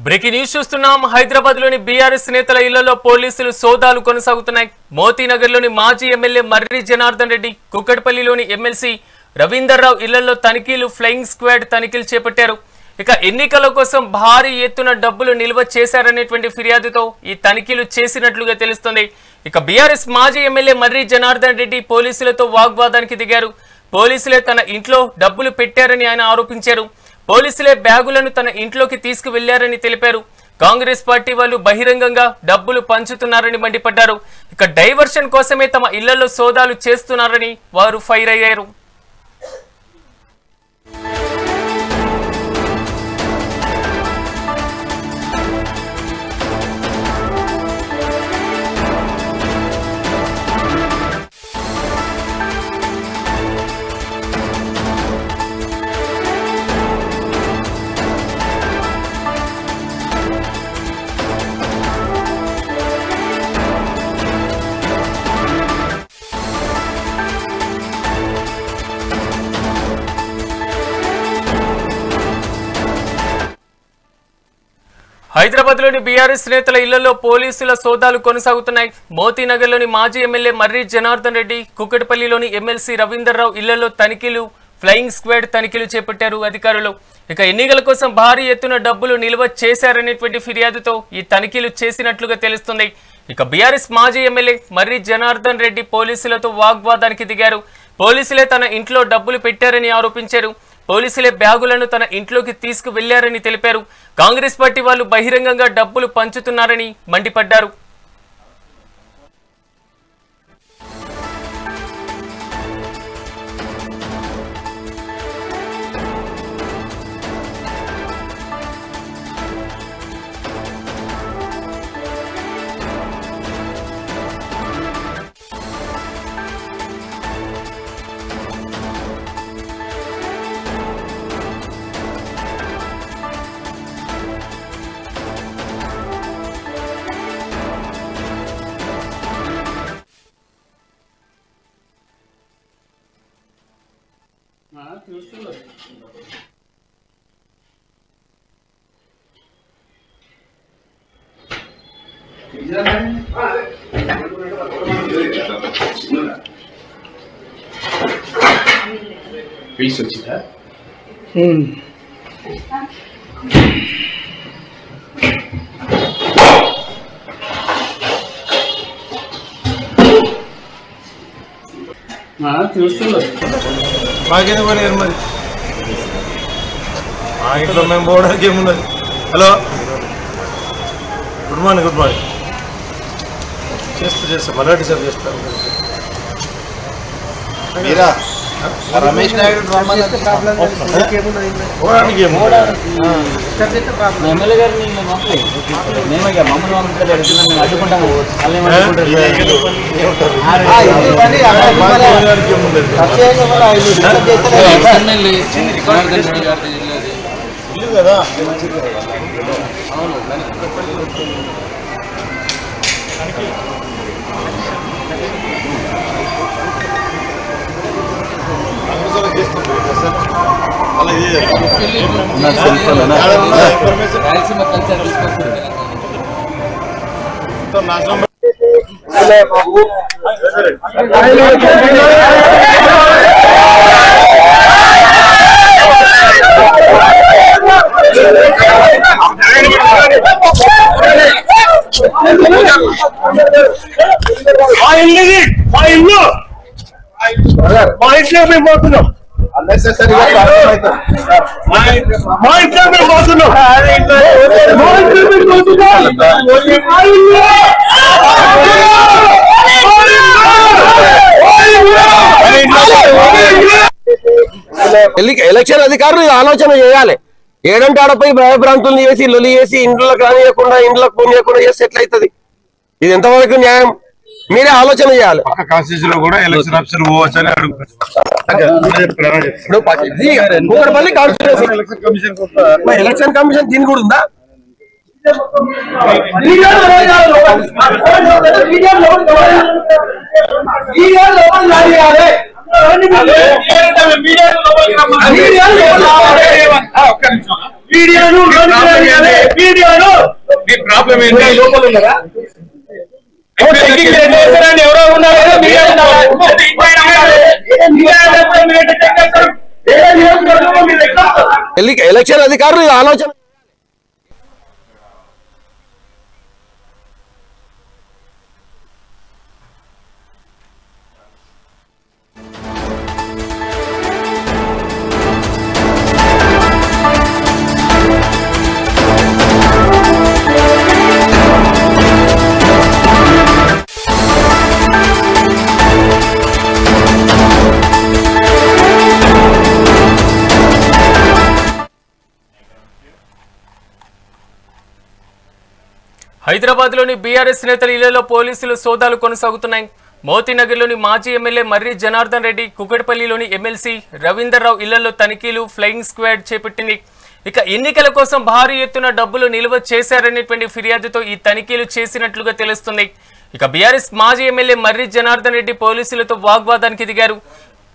Breaking news చూస్తున్నాం. హైదరాబాద్ లోని BRS నేతల ఇళ్లలో పోలీసులు సోదాలు కొనసాగుతున్నాయి. మోతీనగర్ లోని మాజీ ఎమ్మెల్యే మర్రి జనార్దన్ రెడ్డి, కుక్కట్పల్లిలోని ఎమ్మెల్సీ రవీందర్ రావు ఇళ్లలో తనిఖీలు, ఫ్లయింగ్ స్క్వాడ్ తనిఖీలు చేపట్టారు. ఇక ఎన్నికల కోసం భారీ ఎత్తున డబ్బులు నిల్వ చేశారనేటువంటి ఫిర్యాదుతో ఈ తనిఖీలు చేసినట్లుగా తెలుస్తుంది. ఇక బీఆర్ఎస్ మాజీ ఎమ్మెల్యే మర్రి జనార్దన్ రెడ్డి పోలీసులతో వాగ్వాదానికి దిగారు. పోలీసులే తన ఇంట్లో డబ్బులు పెట్టారని ఆయన ఆరోపించారు. పోలీసులే బ్యాగులను తన ఇంట్లోకి తీసుకువెళ్లారని తెలిపారు. కాంగ్రెస్ పార్టీ వాళ్ళు బహిరంగంగా డబ్బులు పంచుతున్నారని మండిపడ్డారు. ఇక డైవర్షన్ కోసమే తమ ఇళ్లలో సోదాలు చేస్తున్నారని వారు ఫైర్ అయ్యారు. హైదరాబాద్ లోని బీఆర్ఎస్ నేతల ఇళ్లలో పోలీసుల సోదాలు కొనసాగుతున్నాయి. మోతీనగర్ లోని మాజీ ఎమ్మెల్యే మర్రి జనార్దన్ రెడ్డి, కుక్కట్పల్లిలోని ఎమ్మెల్సీ రవీందర్ రావు ఇళ్లలో తనిఖీలు, ఫ్లయింగ్ స్క్వాడ్ తనిఖీలు చేపట్టారు అధికారులు. ఇక ఎన్నికల కోసం భారీ ఎత్తున డబ్బులు నిల్వ చేశారనేటువంటి ఫిర్యాదుతో ఈ తనిఖీలు చేసినట్లుగా తెలుస్తుంది. ఇక బీఆర్ఎస్ మాజీ ఎమ్మెల్యే మర్రి జనార్దన్ రెడ్డి పోలీసులతో వాగ్వాదానికి దిగారు. పోలీసులే తన ఇంట్లో డబ్బులు పెట్టారని ఆరోపించారు. పోలీసులే బ్యాగులను తన ఇంట్లోకి తీసుకువెళ్లారని తెలిపారు. కాంగ్రెస్ పార్టీ వాళ్ళు బహిరంగంగా డబ్బులు పంచుతున్నారని మండిపడ్డారు. పీస్ వచ్చిందా? చూస్తున్నారు మాకేందుకు మరి మా ఇంట్లో మేము పోవడానికి ఏమున్నది. Hello, good morning. Good morning. చేస్తా మరాఠీ సార్ చేస్తాను. రమేష్ నాయుడు పోవడానికి ఏమున్నది. ఎమ్మెల్యే గారిని మమ్మల్ని అడ్డుకుంటాము. ఇల్లు కదా మా ఇంట్లో మేము పోతున్నాం. ఎలక్షన్ అధికారులు ఆలోచన చేయాలి. ఏడంటే ఆడపై భయభ్రాంతులు చేసి లొలి చేసి ఇంట్లోకి రానియకుండా ఇంట్లోకి పోనీయకుండా చేస్తే ఎట్లయితుంది? ఇది ఎంతవరకు న్యాయం? మీరే ఆలోచన చేయాలి. కాన్స్టిట్యూషన్ లో కూడా ఎలక్షన్ ఆఫీసర్ పోవచ్చు అని ఎలక్షన్ కమిషన్ దీని కూడా ఉందా? మీ ప్రాబ్లం ఏంటి? ఎవరో ఉన్నారు ఎలక్షన్ అధికారులు ఆలోచన హైదరాబాద్ లోని బీఆర్ఎస్ నేతల ఇళ్లలో పోలీసులు సోదాలు కొనసాగుతున్నాయి. మోతీనగర్లోని మాజీ ఎమ్మెల్యే మర్రి జనార్దన్ రెడ్డి, కుకట్పల్లిలోని ఎమ్మెల్సీ రవీందర్ రావు ఇళ్లలో తనిఖీలు ఫ్లయింగ్ స్క్వాడ్ చేపట్టింది. ఇక ఎన్నికల కోసం భారీ ఎత్తున డబ్బులు నిల్వ చేశారనేటువంటి ఫిర్యాదుతో ఈ తనిఖీలు చేసినట్లుగా తెలుస్తుంది. ఇక బీఆర్ఎస్ మాజీ ఎమ్మెల్యే మర్రి జనార్దన్ రెడ్డి పోలీసులతో వాగ్వాదానికి దిగారు.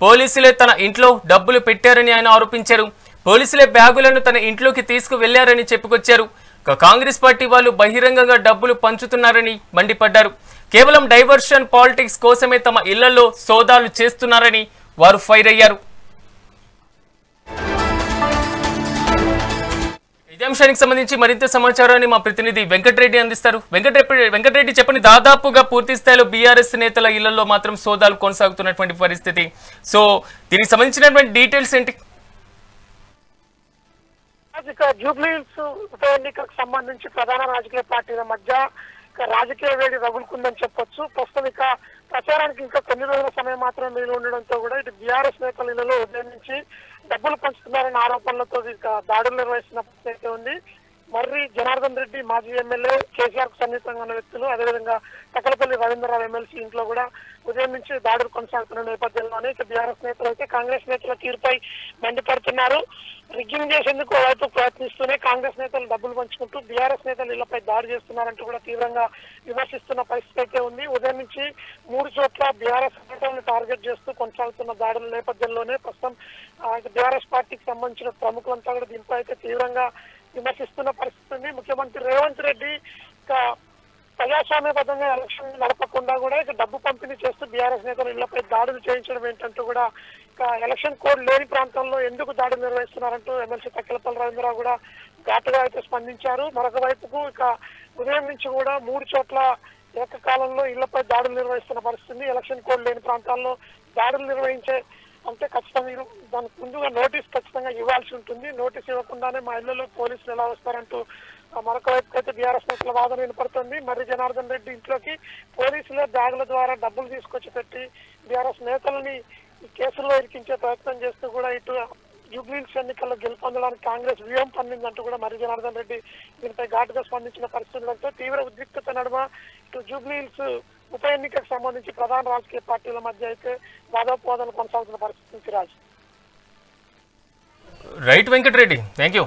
పోలీసులే తన ఇంట్లో డబ్బులు పెట్టారని ఆయన ఆరోపించారు. పోలీసులే బ్యాగులను తన ఇంట్లోకి తీసుకువెళ్లారని చెప్పుకొచ్చారు. కాంగ్రెస్ పార్టీ వాళ్ళు బహిరంగంగా డబ్బులు పంచుతున్నారని మండిపడ్డారు. కేవలం డైవర్షన్ పాలిటిక్స్ కోసమే తమ ఇళ్లలో సోదాలు చేస్తున్నారని వారు ఫైర్ అయ్యారు. ఇదే అంశానికి సంబంధించి మరింత సమాచారాన్ని మా ప్రతినిధి వెంకటరెడ్డి అందిస్తారు. వెంకటరెడ్డి చెప్పని, దాదాపుగా పూర్తి స్థాయిలో బీఆర్ఎస్ నేతల ఇళ్లలో మాత్రం సోదాలు కొనసాగుతున్నటువంటి పరిస్థితి. సో దీనికి సంబంధించినటువంటి డీటెయిల్స్ ఏంటి? జూబ్లీహిల్స్ ఉప ఎన్నికలకు సంబంధించి ప్రధాన రాజకీయ పార్టీల మధ్య రాజకీయ వేడి రగులుకుందని చెప్పొచ్చు. ప్రస్తుతం ఇక ప్రచారానికి ఇంకా కొన్ని రోజుల సమయం మాత్రమే మిగిలి ఉండడంతో కూడా ఇటు బీఆర్ఎస్ నేతల ఇళ్లలో ఉదయం నుంచి డబ్బులు పంచుతున్నారనే ఆరోపణలతో ఇక దాడులు నిర్వహిస్తున్న పరిస్థితి ఉంది. మర్రి జనార్దన్ రెడ్డి మాజీ ఎమ్మెల్యే, కేసీఆర్ కు సన్నిహితంగా ఉన్న వ్యక్తులు, అదేవిధంగా తకలపల్లి రవీంద్రరావు ఎమ్మెల్సీ ఇంట్లో కూడా ఉదయం నుంచి దాడులు కొనసాగుతున్న నేపథ్యంలోనే ఇక బీఆర్ఎస్ నేతలు అయితే కాంగ్రెస్ నేతల తీరుపై మండిపడుతున్నారు. రిగ్గింగ్ చేసేందుకు వైపు ప్రయత్నిస్తూనే కాంగ్రెస్ నేతలు డబ్బులు పంచుకుంటూ బీఆర్ఎస్ నేతలు ఇళ్లపై దాడి చేస్తున్నారంటూ కూడా తీవ్రంగా విమర్శిస్తున్న పరిస్థితి అయితే ఉంది. ఉదయం నుంచి 3 చోట్ల బీఆర్ఎస్ నేతలను టార్గెట్ చేస్తూ కొనసాగుతున్న దాడుల నేపథ్యంలోనే ప్రస్తుతం బీఆర్ఎస్ పార్టీకి సంబంధించిన ప్రముఖులంతా కూడా దీనిపై అయితే తీవ్రంగా విమర్శిస్తున్న పరిస్థితి ఉంది. ముఖ్యమంత్రి రేవంత్ రెడ్డి ప్రజాస్వామ్యబద్ధంగా ఎలక్షన్ నడపకుండా కూడా ఇక డబ్బు పంపిణీ చేస్తూ బీఆర్ఎస్ నేతలు ఇళ్లపై దాడులు చేయించడం ఏంటంటూ కూడా ఇక ఎలక్షన్ కోడ్ లేని ప్రాంతంలో ఎందుకు దాడులు నిర్వహిస్తున్నారంటూ ఎమ్మెల్సీ తక్కెలపల్లి రవీంద్రరావు కూడా ఘాటుగా అయితే స్పందించారు. మరొక వైపుకు ఇక ఉదయం నుంచి కూడా 3 చోట్ల ఏకకాలంలో ఇళ్లపై దాడులు నిర్వహిస్తున్న పరిస్థితి. ఎలక్షన్ కోడ్ లేని ప్రాంతాల్లో దాడులు నిర్వహించే అంటే ఖచ్చితంగా దానికి ముందుగా నోటీస్ ఖచ్చితంగా ఇవ్వాల్సి ఉంటుంది. నోటీస్ ఇవ్వకుండానే మా ఇళ్లలో పోలీసులు ఎలా వస్తారంటూ మరొక వైపు అయితే బీఆర్ఎస్ నేతల వాదన వినపడుతుంది. మర్రి జనార్దన్ రెడ్డి ఇంట్లోకి పోలీసులే బ్యాగుల ద్వారా డబ్బులు తీసుకొచ్చి పెట్టి బీఆర్ఎస్ నేతలని ఈ కేసుల్లో ఇరికించే ప్రయత్నం చేస్తూ కూడా ఇటు జూబ్లీహిల్స్ ఎన్నికల్లో గెలుపొందడానికి కాంగ్రెస్ వ్యూహం పన్నిందంటూ కూడా మర్రి జనార్దన్ రెడ్డి దీనిపై ఘాటుగా స్పందించిన పరిస్థితులతో తీవ్ర ఉద్రిక్తత నడుమ ఇటు జూబ్లీహిల్స్ ఉప ఎన్నికకు సంబంధించి ప్రధాన రాజకీయ పార్టీల మధ్య అయితే వాదోపవాదాలు కొనసాగుతున్న పరిస్థితి. రాజు రైట్ వెంకటరెడ్డి, థ్యాంక్ యూ.